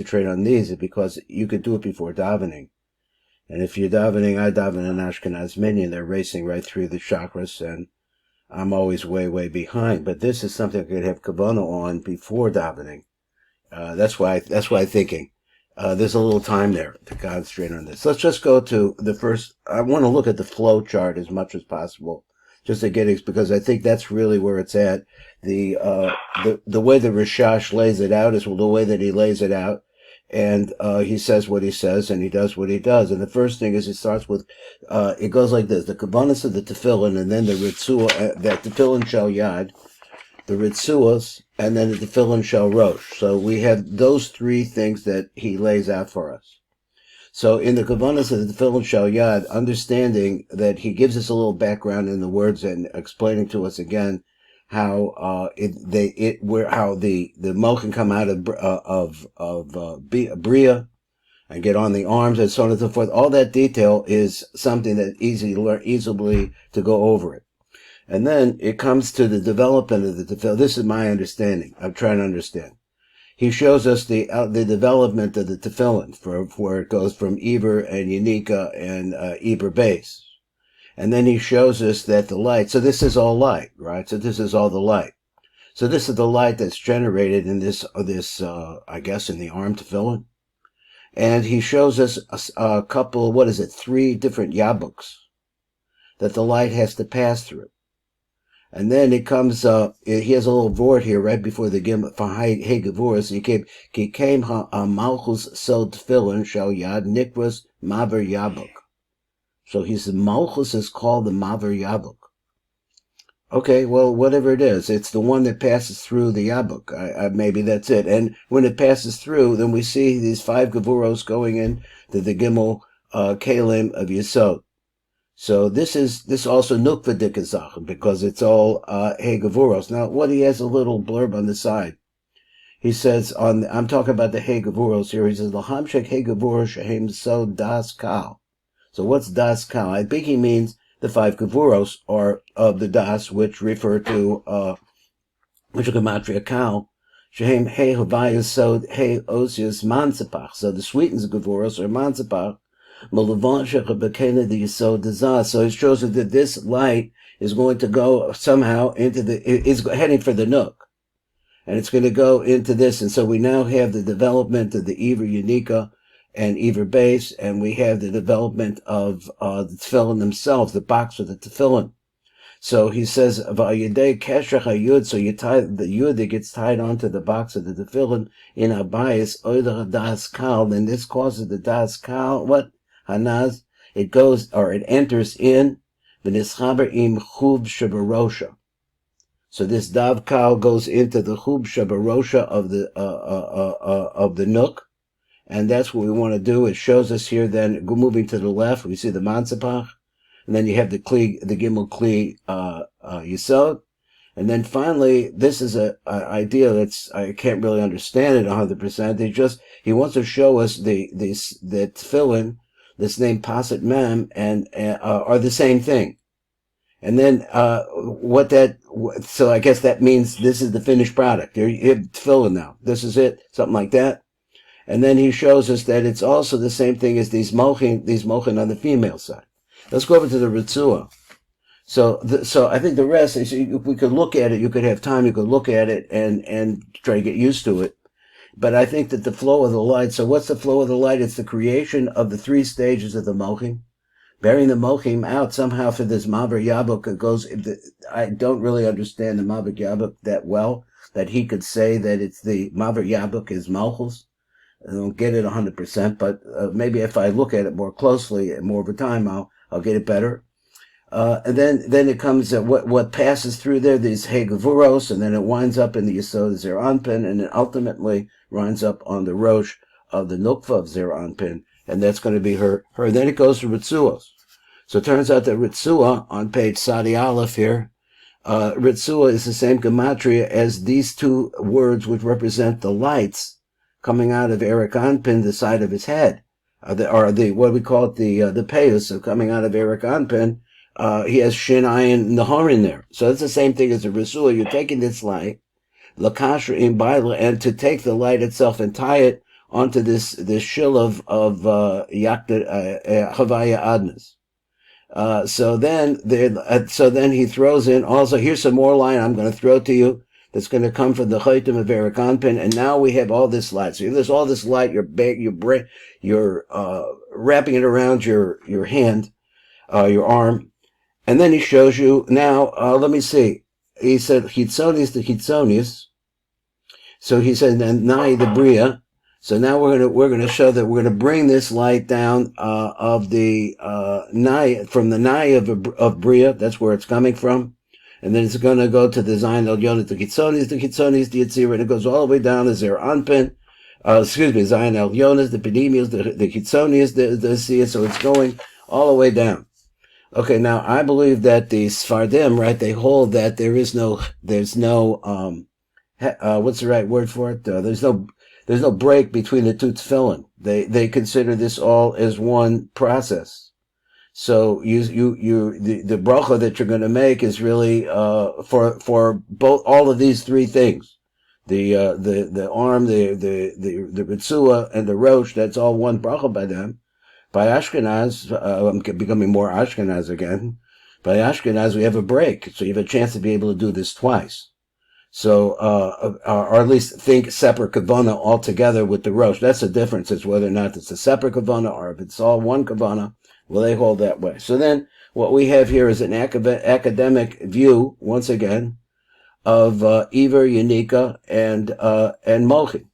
concentrate on these is because you could do it before davening. And if you're davening, I daven an Ashkenaz minyan, they're racing right through the chakras, and I'm always way, way behind. But this is something I could have kavanah on before davening. That's why I'm thinking. There's a little time there to concentrate on this. Let's just go to the first. I want to look at the flow chart as much as possible, just to get it, because I think that's really where it's at. The way the Rashash lays it out is the way that he lays it out, and he says what he says, and he does what he does. And the first thing is, it starts with, it goes like this: the kavanas of the tefillin, and then the ritzua, that tefillin shel yad, the ritzuos, and then the tefillin shel rosh. So we have those three things that he lays out for us. So in the kavanas of the tefillin shel yad, understanding that he gives us a little background in the words and explaining to us again how the mo can come out of bria and get on the arms and so on and so forth. All that detail is something that easily to go over it. And then it comes to the development of the tefillin. This is my understanding. I'm trying to understand. He shows us the development of the tefillin, where it goes from Eber and Yanika and Eber base. And then he shows us that the light, so this is all light, right? So this is all the light. So this is the light that's generated in this I guess in the arm tefillin. And he shows us a couple, 3 different yabuks that the light has to pass through. And then it comes, he has a little word here right before the gim for hey gevuras. He came Malchus sod tefillin shel yad nikras maver yabuk. So he said Malchus is called the maver yabuk. Okay, well, whatever it is, it's the one that passes through the yabuk. Maybe that's it. And when it passes through, then we see these 5 gevuros going in to the gimel kalim of Yesod. So this also nukva dikazach, because it's all hey gevuros. Now, what he has a little blurb on the side. He says I'm talking about the hey gevuros here. He says l'hamshek hey gevuros shehem so das kal. So what's das kal? I think he means the 5 gevuros are of the das, which refer to which are gematria kal. Shehem hey havayas so hey osius mansepach. So the sweetens gevuros are mansepach. So it shows that this light is going to go somehow is heading for the nook. And it's going to go into this. And so we now have the development of the Ever Unica and Ever base, and we have the development of the tefillin themselves, the box of the tefillin. So he says, Vayidei Kesher HaYud, so you tie the Yud that gets tied onto the box of the tefillin in Abayis, Oider Das Kal, then this causes the Das Kal, what? Hanaz, it goes, or it enters in, V'nischaber im Chub Shabarosha. So this Dav Kal goes into the Chub Shabarosha of the Nook, and that's what we want to do. It shows us here then, moving to the left, we see the Mansapach, and then you have the Gimel Kli, Yesod, and then finally, this is an idea I can't really understand it 100%. He wants to show us the tefillin, this name Pasit Mem, and are the same thing. And then so I guess that means this is the finished product. You have tefillin now. This is it, something like that. And then he shows us that it's also the same thing as these mochin on the female side. Let's go over to the Ritzua. So I think the rest is, we could look at it, you could have time, you could look at it and try to get used to it. But I think that the flow of the light, so what's the flow of the light? It's the creation of the 3 stages of the mochim. Bearing the mochim out somehow for this maver yabuk, it goes, I don't really understand the maver yabuk that well, that he could say that it's the maver yabuk is malchus. I don't get it 100%, but maybe if I look at it more closely and more over time, I'll get it better. And then it comes what passes through there, these Hegavuros, and then it winds up in the Yesod Zer Anpin, and it ultimately winds up on the Rosh of the Nukva of Zer Anpin, and that's going to be her. Then it goes to Ritzuos. So it turns out that Ritzua, on page Sadi Aleph here, Ritzua is the same gematria as these 2 words which represent the lights coming out of Eric Anpin, the side of his head, what we call it, the payus, so coming out of Eric Anpin. He has Shin Ayin Nahar in there. So it's the same thing as a Rasula. You're taking this light, Lakashra in Baila, and to take the light itself and tie it onto this shil of Havaya Adnas. So then he throws in also, here's some more line I'm going to throw to you that's going to come from the Chaitim of Erik Anpin, and now we have all this light. So there's all this light, you're wrapping it around your hand, your arm, and then he shows you now, let me see, he said Chitzonis the Chitzonis, so he said Nai the Bria. So now we're gonna show that we're gonna bring this light down of the Nai, from the Nai of Bria. That's where it's coming from, and then it's gonna go to the Zayin El Yonah, the Kitzonis, the Yitzira, and it goes all the way down to Zer Anpin. Zayin El Yonah, the Pedimios, the Kitzonis, the Sia. So it's going all the way down. Okay, now I believe that the Sfardim, right? They hold that there's no what's the right word for it? There's no break between the two tefillin. They consider this all as one process. So the bracha that you're going to make is really for both, all of these three things. The arm, the ritzua, and the rosh. That's all one bracha by them. By Ashkenaz, I'm becoming more Ashkenaz again. By Ashkenaz, we have a break, so you have a chance to be able to do this twice. So, or at least think separate kavana altogether with the rosh. That's the difference. It's whether or not it's a separate kavana or if it's all one kavana. Well, they hold that way. So then, what we have here is an academic view, once again, of Iver, Yanika, and Mochi.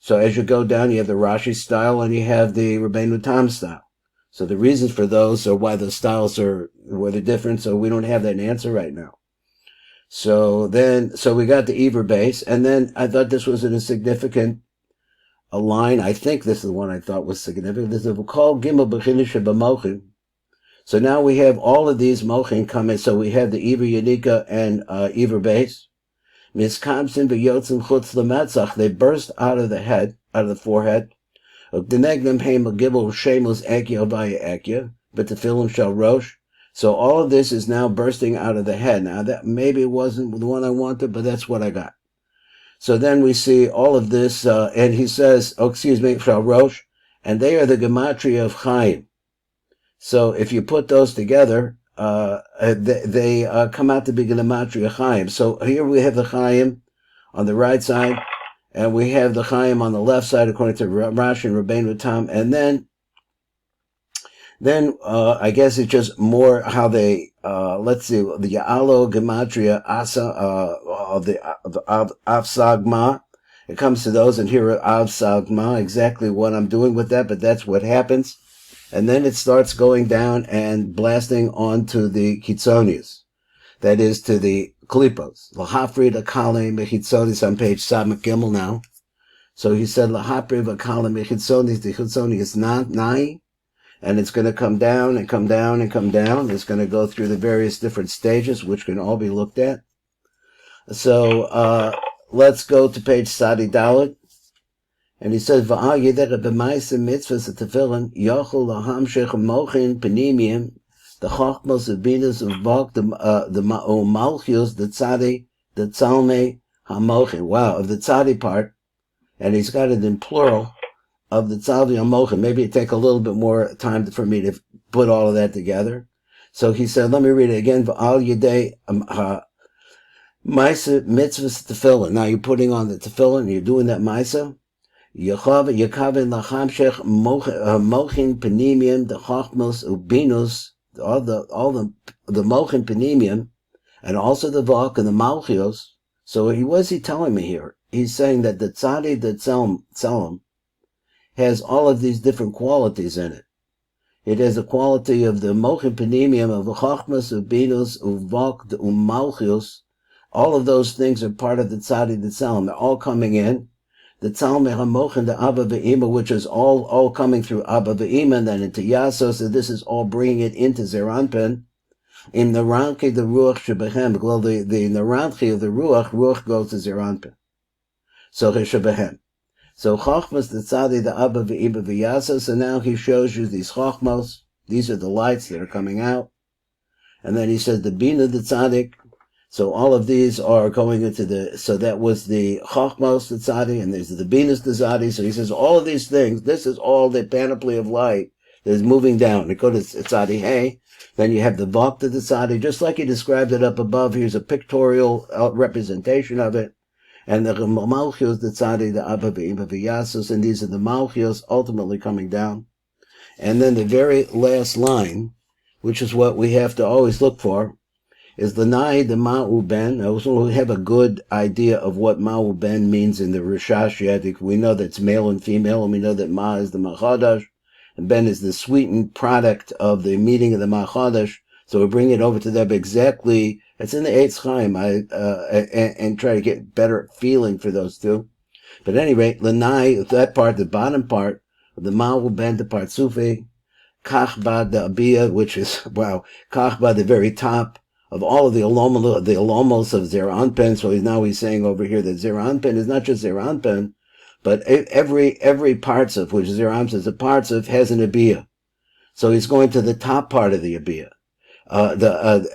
So as you go down, you have the Rashi style and you have the Rabbeinu Tam style. So the reasons for those are why the styles were they're different. So we don't have that answer right now. So we got the Iver base, and then I thought this was a significant line. I think this is the one I thought was significant. This is called Gimel B'chinish B'mochin. So now we have all of these mochin coming. So we have the Iver Yanika and Iver base. Miskamsin B'yotzim Chutz L'Metzach. They burst out of the head, out of the forehead. D'negdim Heim Gimel Shemus Ekya Havaya Ekya. But the Tefillin Shel Rosh. So all of this is now bursting out of the head. Now that maybe it wasn't the one I wanted, but that's what I got. So then we see all of this, and he says, Shal Rosh, and they are the gematria of Chaim. So if you put those together, they come out to be gematria Chaim. So here we have the Chaim on the right side, and we have the Chaim on the left side, according to Rashi and Rabbeinu Tam, and then I guess it's just more how they, let's see, the Ya'alo Gematria Asa, the Av Sagma. It comes to those, and here Av Sagma, exactly what I'm doing with that, but that's what happens. And then it starts going down and blasting onto the Kitzonis. That is to the Klipos. Lahafri Akale Mechitzonis on page Samak Gimel now. So he said, Lahafri Akale Mechitzonis, the Chitzoni is not Nai. And it's going to come down and come down and come down. It's going to go through the various different stages, which can all be looked at. So let's go to page Sadi Dalit. And he says, V'al yedek b'maisim mitzvahs tefillin yochel lahamshech mochin penimim the chachmos of binas of vok the malchios the tzadi the tzalmei hamochin. Wow, of the tzadi part, and he's got it in plural. Of the Tzalvi Amochin. Maybe it'd take a little bit more time for me to put all of that together. So he said, let me read it again. V'al yedei Maisa mitzvahs tefillin. Now you're putting on the tefillin, you're doing that Maisa. Yekavin lachamshech mochin penimium, the chachmos ubinus, all the mochin penimium, and also the vok and the malchios. So what is he telling me here? He's saying that the tzadi, the tzelem, has all of these different qualities in it. It has a quality of the mochin penimium, of the chachmas, of binus, of vok, the malchios. All of those things are part of the tzadi, the tzelem. They're all coming in. The tzalmei hamochin, the abba ve'ima, which is all coming through abba ve'ima, and then into yasos. So this is all bringing it into zeranpen. In the ranchi, the ruach shebehem, well, the ranchi of the ruach goes to zeranpen. So shebehem. So chachmas, the tzadi, the abba ve'ima ve'yasos. So now he shows you these chachmos. These are the lights that are coming out. And then he says the bina, the tzaddik. So all of these are going into so that was the Chochmos Tzadi, and there's the Binas Tzadi. So he says all of these things, this is all the panoply of light that is moving down. It goes to Tzadi Hey. Then you have the Vok to the Tzadi, just like he described it up above. Here's a pictorial representation of it. And the Malchut, the Tzadi, the Abba V'Imba V'Yasus, and these are the Malchut ultimately coming down. And then the very last line, which is what we have to always look for, is the Nai, the Ma'u Ben. Also, we have a good idea of what Ma'u Ben means in the Rashash. We know that it's male and female, and we know that Ma is the Machadash, and Ben is the sweetened product of the meeting of the Machadash. So we bring it over to them exactly. It's in the Eitz Chaim, and try to get better feeling for those two. But at any rate, Lanai, that part, the bottom part of the Ma'u Ben, the part Sufi, Kachba, the Abiyah, which is, wow, Kachba, the very top of all of the Olomos of Zer Anpin. So he's saying over here that Zer Anpin is not just Zer Anpin, but every parts of which Zer Anpin is a parts of has an Abiyah. So he's going to the top part of the Abiyah. The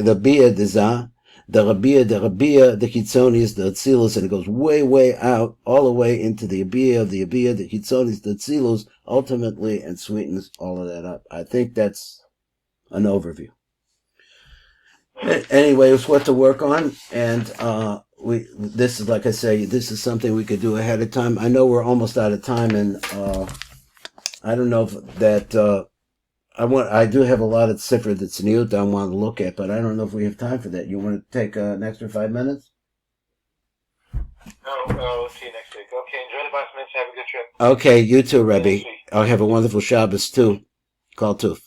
Abiyah, the Zah, the Rabiyah, the Kitzonis, the Tzilus, and it goes way, way out, all the way into the Abiyah, the Kitzonis, the Tzilus, ultimately, and sweetens all of that up. I think that's an overview. Anyway, it's what to work on, and this is, like I say, this is something we could do ahead of time. I know we're almost out of time, and I don't know if that I do have a lot of Sifra that's new that I want to look at, but I don't know if we have time for that. You want to take an extra 5 minutes? No, we'll see you next week. Okay, enjoy the Bas Mitzvah. Have a good trip. Okay, you too, Rebbe. I'll have a wonderful Shabbos too. Kol Tuf.